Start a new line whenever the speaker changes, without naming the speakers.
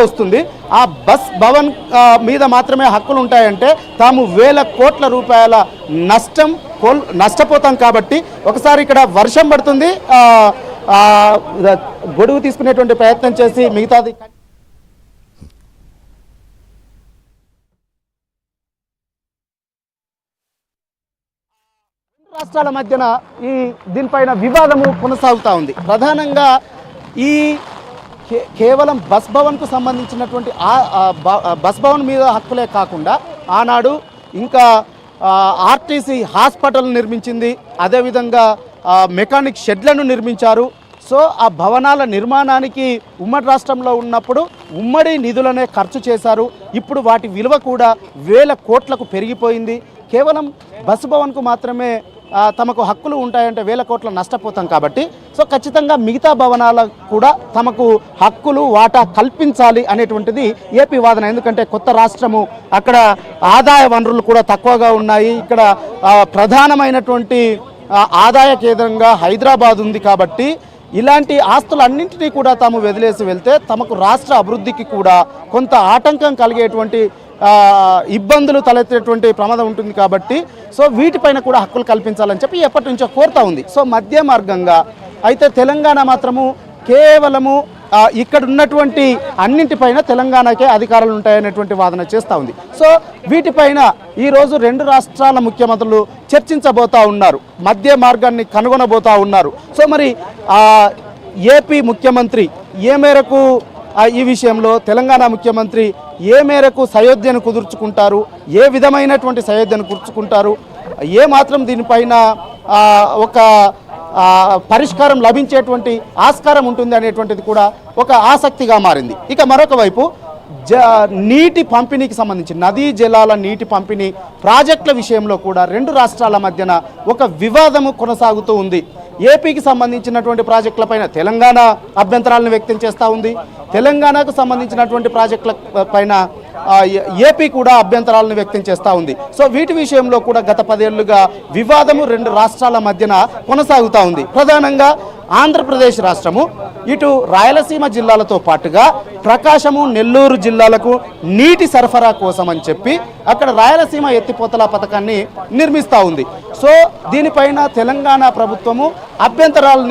వస్తుంది. ఆ బస్ భవన్ మీద మాత్రమే హక్కులు ఉంటాయంటే తాము వేల కోట్ల రూపాయల నష్టపోతాం. కాబట్టి ఒకసారి ఇక్కడ వర్షం పడుతుంది, గొడుగు తీసుకునేటువంటి ప్రయత్నం చేసి మిగతాది రాష్ట్రాల మధ్యన దీనిపైన వివాదము కొనసాగుతూ ఉంది. ప్రధానంగా ఈ కేవలం బస్ భవన్కు సంబంధించినటువంటి బస్ భవన్ మీద హక్కులే కాకుండా ఆనాడు ఇంకా ఆర్టీసీ హాస్పిటల్ నిర్మించింది, అదేవిధంగా మెకానిక్ షెడ్లను నిర్మించారు. సో ఆ భవనాల నిర్మాణానికి ఉమ్మడి రాష్ట్రంలో ఉన్నప్పుడు ఉమ్మడి నిధులనే ఖర్చు చేశారు. ఇప్పుడు వాటి విలువ కూడా వేల కోట్లకు పెరిగిపోయింది. కేవలం బస్ భవన్కు మాత్రమే తమకు హక్కులు ఉంటాయంటే వేల కోట్ల నష్టపోతాం. కాబట్టి సో ఖచ్చితంగా మిగతా భవనాలకు కూడా తమకు హక్కులు వాటా కల్పించాలి అనేటువంటిది ఏపీ వాదన. ఎందుకంటే కొత్త రాష్ట్రము, అక్కడ ఆదాయ వనరులు కూడా తక్కువగా ఉన్నాయి. ఇక్కడ ప్రధానమైనటువంటి ఆదాయ కేంద్రంగా హైదరాబాద్ ఉంది. కాబట్టి ఇలాంటి ఆస్తులన్నింటినీ కూడా తాము వదిలేసి వెళ్తే తమకు రాష్ట్ర అభివృద్ధికి కూడా కొంత ఆటంకం కలిగేటువంటి ఇబ్బందులు తలెత్తేటువంటి ప్రమాదం ఉంటుంది. కాబట్టి సో వీటిపైన కూడా హక్కులు కల్పించాలని చెప్పి ఎప్పటి నుంచో కోరుతూ ఉంది. సో మధ్య మార్గంగా అయితే తెలంగాణ మాత్రము కేవలము ఇక్కడ ఉన్నటువంటి అన్నింటిపైన తెలంగాణకే అధికారాలు ఉంటాయనేటువంటి వాదన చేస్తూ ఉంది. సో వీటిపైన ఈరోజు రెండు రాష్ట్రాల ముఖ్యమంత్రులు చర్చించబోతూ ఉన్నారు, మధ్య మార్గాన్ని కనుగొనబోతూ ఉన్నారు. సో మరి ఏపీ ముఖ్యమంత్రి ఏ మేరకు ఈ విషయంలో, తెలంగాణ ముఖ్యమంత్రి ఏ మేరకు సయోధ్యను కుదుర్చుకుంటారు, ఏ విధమైనటువంటి సయోధ్యను కుదుర్చుకుంటారు, ఏ మాత్రం దీనిపైన ఒక పరిష్కారం లభించేటువంటి ఆస్కారం ఉంటుంది అనేటువంటిది కూడా ఒక ఆసక్తిగా మారింది. ఇక మరొక వైపు నీటి పంపిణీకి సంబంధించి నదీ జలాల నీటి పంపిణీ ప్రాజెక్టుల విషయంలో కూడా రెండు రాష్ట్రాల మధ్యన ఒక వివాదము కొనసాగుతూ ఉంది. ఏపీకి సంబంధించినటువంటి ప్రాజెక్టులపైన తెలంగాణ అభ్యంతరాలను వ్యక్తం చేస్తూ ఉంది, తెలంగాణకు సంబంధించినటువంటి ప్రాజెక్టుల పైన ఏపీ కూడా అభ్యంతరాలను వ్యక్తం చేస్తూ ఉంది. సో వీటి విషయంలో కూడా గత 10 ఏళ్లుగా వివాదము రెండు రాష్ట్రాల మధ్యన కొనసాగుతూ ఉంది. ప్రధానంగా ఆంధ్రప్రదేశ్ రాష్ట్రము ఇటు రాయలసీమ జిల్లాలతో పాటుగా ప్రకాశము, నెల్లూరు జిల్లాలకు నీటి సరఫరా కోసం అని చెప్పి అక్కడ రాయలసీమ ఎత్తిపోతల పథకాన్ని నిర్మిస్తూ ఉంది. సో దీనిపైన తెలంగాణ ప్రభుత్వము అభ్యంతరాలని